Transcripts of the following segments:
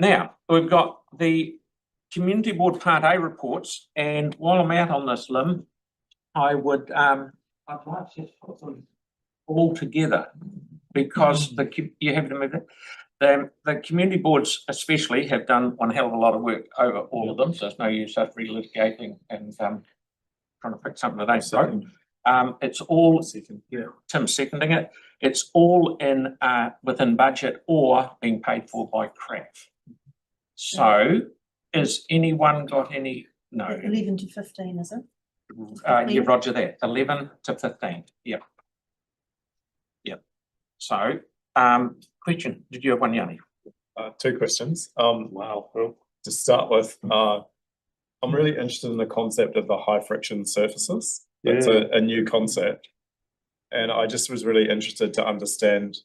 Now, we've got the Community Board Part A reports, and while I'm out on this limb, I would, I'd like to just put them all together, because you have to move it. The community boards especially have done one hell of a lot of work over all of them, so there's no use us relitigating and trying to fix something that ain't broken. It's all, Tim seconding it, it's all in within budget or being paid for by CRAF. So, is anyone got any? No. 11 to 15, is it? Yeah, roger that. 11 to 15. Yep. Yep. So, question, did you have one, Yanni? Two questions. Wow. Well, to start with, I'm really interested in the concept of the high friction surfaces. It's a new concept. And I just was really interested to understand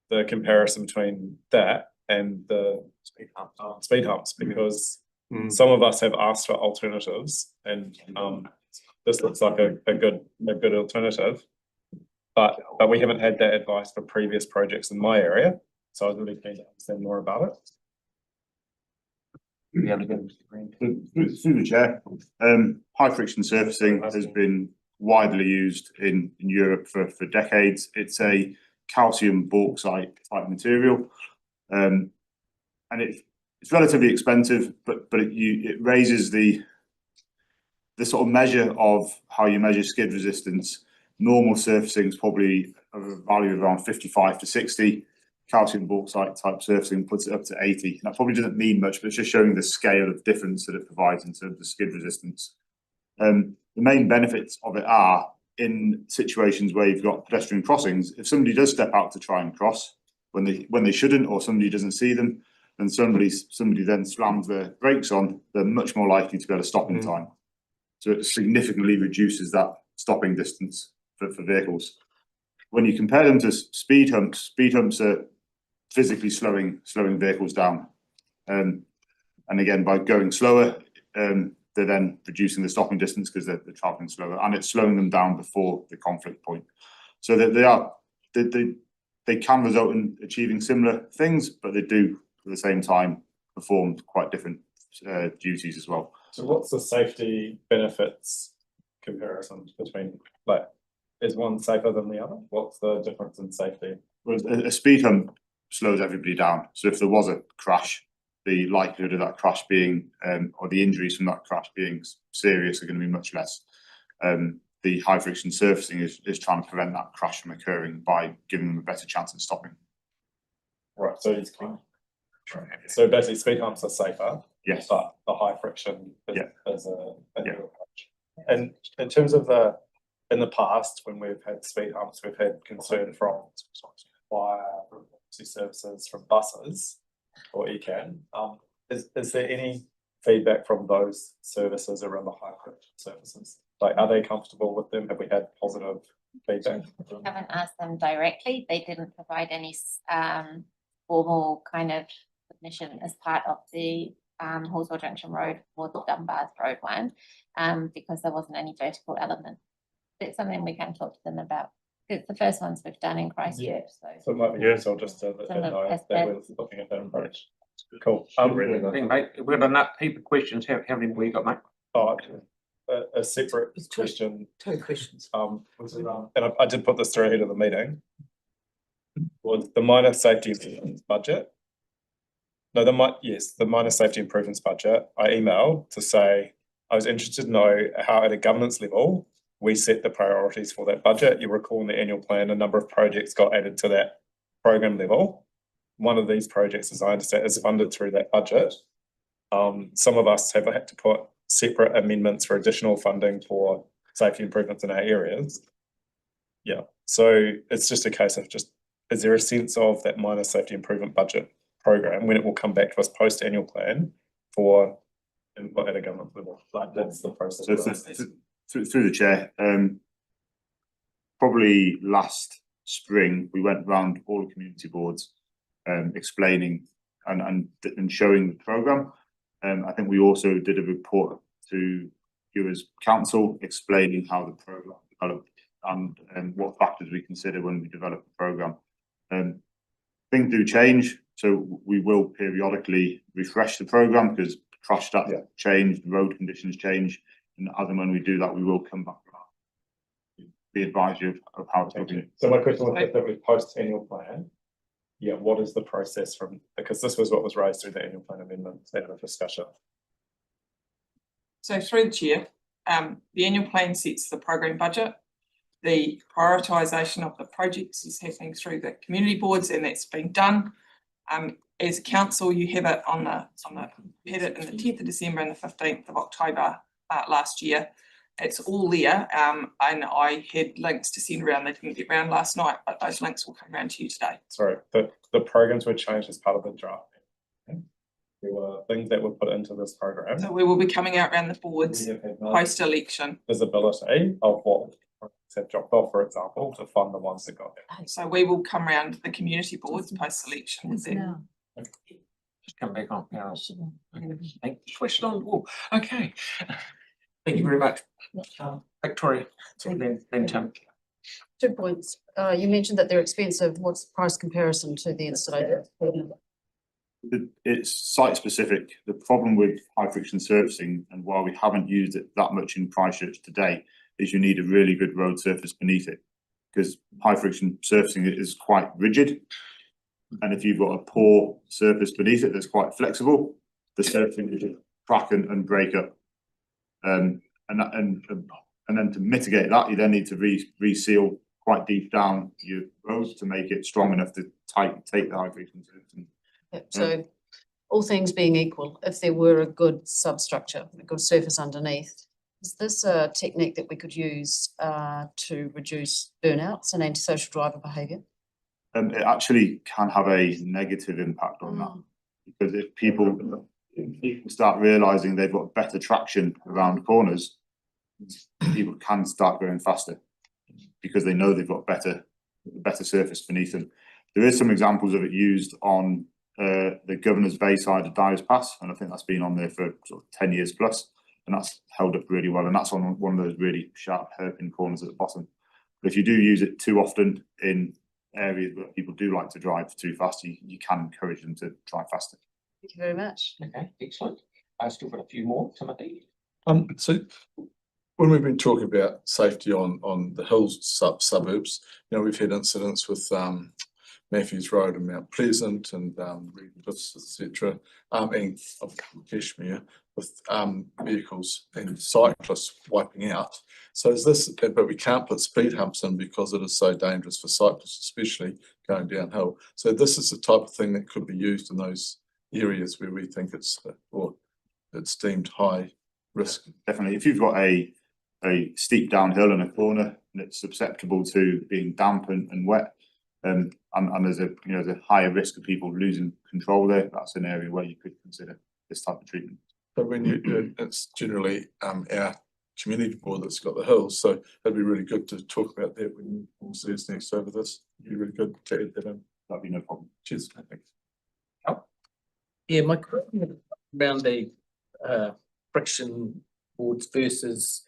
the comparison between that and the speed humps, because some of us have asked for alternatives, and this looks like a good alternative, but we haven't had that advice for previous projects in my area, so I was really keen to understand more about it. Through the chair, high friction surfacing has been widely used in Europe for decades. It's a calcium bauxite type material, and it's relatively expensive, but it raises the sort of measure of how you measure skid resistance. Normal surfacing is probably of a value of around 55 to 60. Calcium bauxite type surfacing puts it up to 80. That probably doesn't mean much, but it's just showing the scale of difference that it provides in terms of skid resistance. The main benefits of it are in situations where you've got pedestrian crossings. If somebody does step out to try and cross when they shouldn't, or somebody doesn't see them, and somebody then slams their brakes on, they're much more likely to be able to stop in time. So it significantly reduces that stopping distance for vehicles. When you compare them to speed humps are physically slowing vehicles down. And again, by going slower, they're then reducing the stopping distance because they're traveling slower, and it's slowing them down before the conflict point. So that they can result in achieving similar things, but they do at the same time perform quite different duties as well. So what's the safety benefits comparison between, like, is one safer than the other? What's the difference in safety? Well, a speed hump slows everybody down. So if there was a crash, the likelihood of that crash being, or the injuries from that crash being serious are going to be much less. The high friction surfacing is trying to prevent that crash from occurring by giving them a better chance of stopping. Right, so basically speed humps are safer. Yes. But the high friction is a new approach. And in terms of in the past, when we've had speed humps, we've had concern from fire services from buses or ECAN. Is there any feedback from those services around the high friction surfaces? Like, are they comfortable with them? Have we had positive feedback? We haven't asked them directly. They didn't provide any formal kind of submission as part of the Hallswell Junction Road or the Dunbar's Road one, because there wasn't any vertical element. It's something we can talk to them about. It's the first ones we've done in Christchurch. So it might be useful just to know that we're looking at that approach. Cool. We've got a heap of questions. How many more you got, mate? Oh, a separate question. Two questions. And I did put this through ahead of the meeting. Was the minor safety improvements budget? No, the minor safety improvements budget. I emailed to say I was interested to know how, at a governance level, we set the priorities for that budget. You recall in the annual plan, a number of projects got added to that program level. One of these projects, as I understand, is funded through that budget. Some of us have had to put separate amendments for additional funding for safety improvements in our areas. Yeah, so it's just a case of is there a sense of that minor safety improvement budget program when it will come back to us post annual plan for input at a government level? Like, that's the process. So through the chair, probably last spring we went around all the community boards explaining and showing the programme. I think we also did a report to you as council explaining how the programme developed and what factors we consider when we develop the programme. Things do change. So we will periodically refresh the programme because crash stats change, road conditions change, and as and when we do that, we will come back around. Be advised of how it's looking. So my question was if we post annual plan, what is the process from, because this was what was raised through the annual plan amendments and the discussion. So through the chair, the annual plan sets the program budget. The prioritisation of the projects is happening through the community boards, and that's been done. As a council, you have it you had it in the 10th of December and the 15th of October last year. It's all there, and I had links to send around. They didn't get around last night, but those links will come around to you today. Sorry, the programs were changed as part of the draft. There were things that were put into this program. So we will be coming out around the boards post-election. Visibility of what have dropped off, for example, to fund the ones that got there. So we will come around the community boards post-election with that. Just come back on. Switched on. Oh, okay. Thank you very much. Victoria, then Tim. 2 points. You mentioned that they're expensive. What's the price comparison to the installation? It's site specific. The problem with high friction surfacing, and why we haven't used it that much in Christchurch today, is you need a really good road surface beneath it, because high friction surfacing is quite rigid, and if you've got a poor surface beneath it that's quite flexible, the surfacing will crack and break up. And then to mitigate that, you then need to reseal quite deep down your roads to make it strong enough to take the high friction surfacing. Yep. So all things being equal, if there were a good substructure, a good surface underneath, is this a technique that we could use to reduce burnouts and antisocial driver behaviour? It actually can have a negative impact on that, because if people start realising they've got better traction around corners, people can start going faster because they know they've got better surface beneath them. There is some examples of it used on the Governor's Bay side of Dyers Pass, and I think that's been on there for sort of 10 years plus, and that's held up really well, and that's on one of those really sharp hairpin corners at the bottom. But if you do use it too often in areas where people do like to drive too fast, you can encourage them to drive faster. Thank you very much. Okay, excellent. I still got a few more, Timothy. So when we've been talking about safety on the hills suburbs, we've had incidents with Matthews Road and Mount Pleasant and Redcliffs, etc., and of Cashmere, with vehicles and cyclists wiping out. So is this, but we can't put speed humps in because it is so dangerous for cyclists, especially going downhill. So this is the type of thing that could be used in those areas where we think it's deemed high risk. Definitely, if you've got a steep downhill in a corner and it's susceptible to being damp and wet, and there's a higher risk of people losing control there, that's an area where you could consider this type of treatment. But when it's generally our community board that's got the hills, so it'd be really good to talk about that when you see us next over this. It'd be really good to add that in. That'd be no problem. Cheers. Thanks. Yeah, my question around the friction boards versus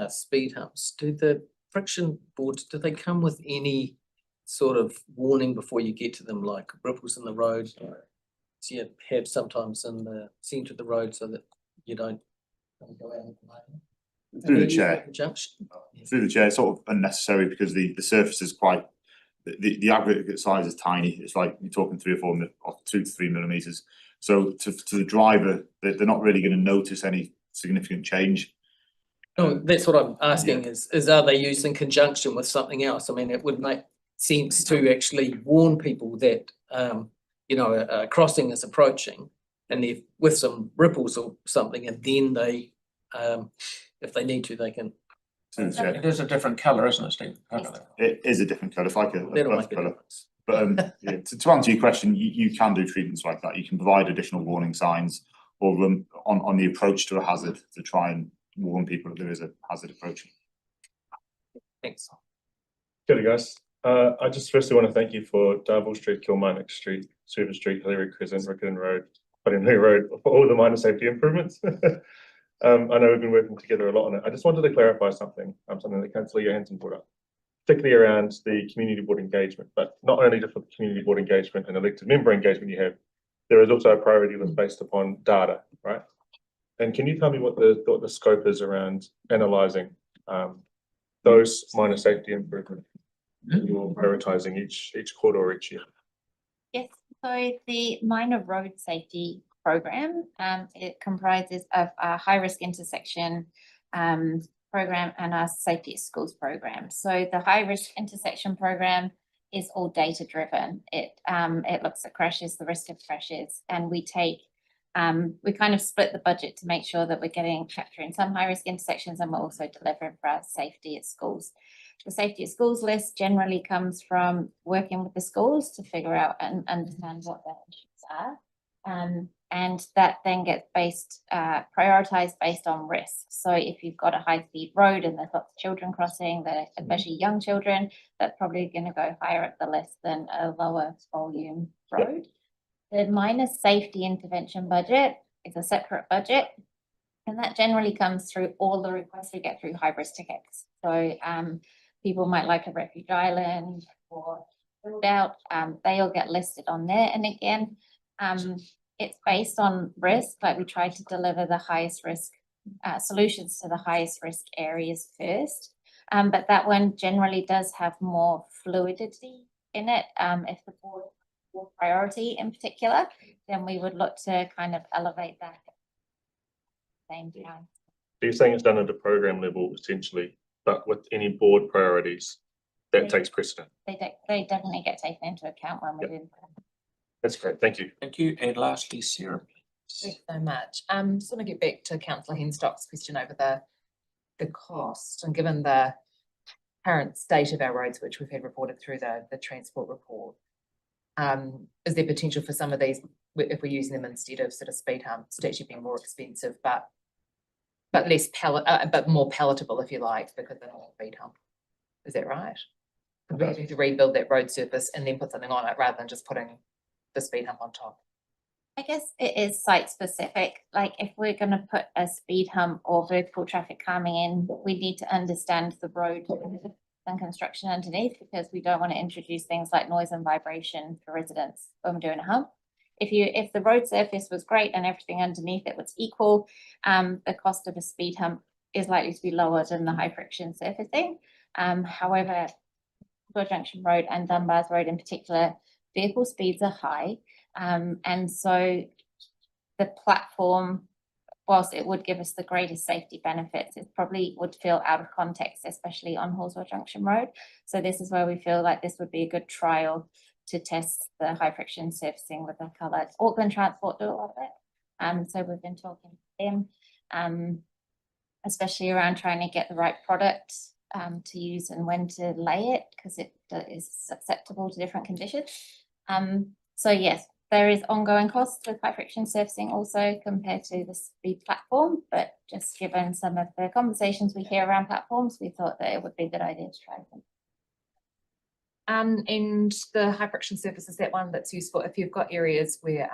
speed humps. Do the friction boards, do they come with any sort of warning before you get to them, like ripples in the road? So you have sometimes in the centre of the road so that you don't go out of the lane. Through the chair. Junction. Through the chair, sort of unnecessary, because the surface is quite, the aggregate size is tiny. It's like you're talking 3 or 4 or 2 to 3 millimeters. So to the driver, they're not really going to notice any significant change. No, that's what I'm asking is are they used in conjunction with something else? I mean, it would make sense to actually warn people that, a crossing is approaching, and if with some ripples or something, and then they, if they need to, they can. It is a different colour, isn't it, Steve? It is a different colour. It's like a That'll buff make a colour. difference. But to answer your question, you can do treatments like that. You can provide additional warning signs or on the approach to a hazard to try and warn people that there is a hazard approaching. Thanks. Good guys. I just firstly want to thank you for Darville Street, Kilmarnock Street, Service Street, Hillary Crescent, Riccarton Road, Wharenui Road, for all the minor safety improvements. I know we've been working together a lot on it. I just wanted to clarify something, something that Councillor Johansson brought up. particularly around the community board engagement, but not only just with community board engagement and elected member engagement you have, there is also a priority list based upon data, right? And can you tell me what the scope is around analysing those minor safety improvements you're prioritising each quarter or each year? Yes, so the minor road safety program, it comprises of a high risk intersection program and our safety at schools program. So the high risk intersection program is all data driven. It looks at crashes, the risk of crashes, and we kind of split the budget to make sure that we're capturing some high risk intersections, and we're also delivering for our safety at schools. The safety at schools list generally comes from working with the schools to figure out and understand what their issues are. And that then gets prioritized based on risk. So if you've got a high speed road and there's lots of children crossing, especially young children, that's probably going to go higher up the list than a lower volume road. The minor safety intervention budget is a separate budget, and that generally comes through all the requests we get through high risk tickets. So people might like a refuge island or build out, they all get listed on there. And again, it's based on risk, like we try to deliver the highest risk solutions to the highest risk areas first. But that one generally does have more fluidity in it. If the board priority in particular, then we would look to kind of elevate that at the same time. So you're saying it's done at a program level essentially, but with any board priorities, that takes precedent. They definitely get taken into account when we do. That's great, thank you. Thank you. And lastly, Sarah. Thanks so much. Just want to get back to Councillor Henstock's question over the cost, and given the current state of our roads, which we've had reported through the transport report, is there potential for some of these, if we're using them instead of sort of speed humps, to actually be more expensive, but less but more palatable, if you like, because they're not a speed hump? Is that right? We have to rebuild that road surface and then put something on it rather than just putting the speed hump on top. I guess it is site specific. Like if we're going to put a speed hump or vertical traffic calming in, we need to understand the road and construction underneath, because we don't want to introduce things like noise and vibration for residents when we're doing a hump. If the road surface was great and everything underneath it was equal, the cost of a speed hump is likely to be lower than the high friction surfacing. However, Broad Junction Road and Dunbar's Road in particular, vehicle speeds are high. And so the platform, whilst it would give us the greatest safety benefits, it probably would feel out of context, especially on Hallswell Junction Road. So this is where we feel like this would be a good trial to test the high friction surfacing with the colour. Auckland Transport do a lot of it. So we've been talking to them, especially around trying to get the right product to use and when to lay it, because it is susceptible to different conditions. So yes, there is ongoing costs with high friction surfacing also compared to the speed platform, but just given some of the conversations we hear around platforms, we thought that it would be a good idea to try them. And the high friction surface is that one that's useful if you've got areas where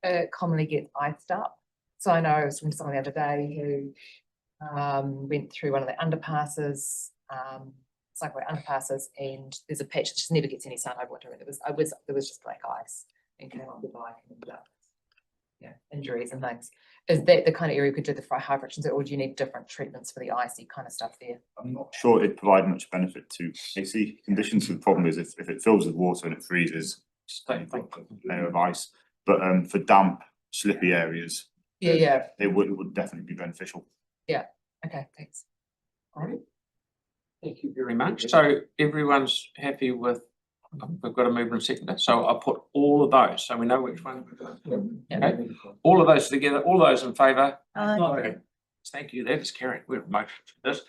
it commonly gets iced up. So I know I was from someone the other day who went through one of the underpasses, cycleway underpasses, and there's a patch that just never gets any sun over winter. There was just black ice and came on the bike and ended up, injuries and things. Is that the kind of area you could do the high friction, or do you need different treatments for the icy kind of stuff there? I'm not sure it'd provide much benefit to AC conditions. So the problem is if it fills with water and it freezes, a layer of ice. But for damp, slippy areas, it would definitely be beneficial. Yeah. Okay. Thanks. All right. Thank you very much. So everyone's happy with, we've got a mover and seconder. So I'll put all of those, so we know which one. Okay. All of those together, all those in favour? Aye. Thank you. That is carried. We're motion for this.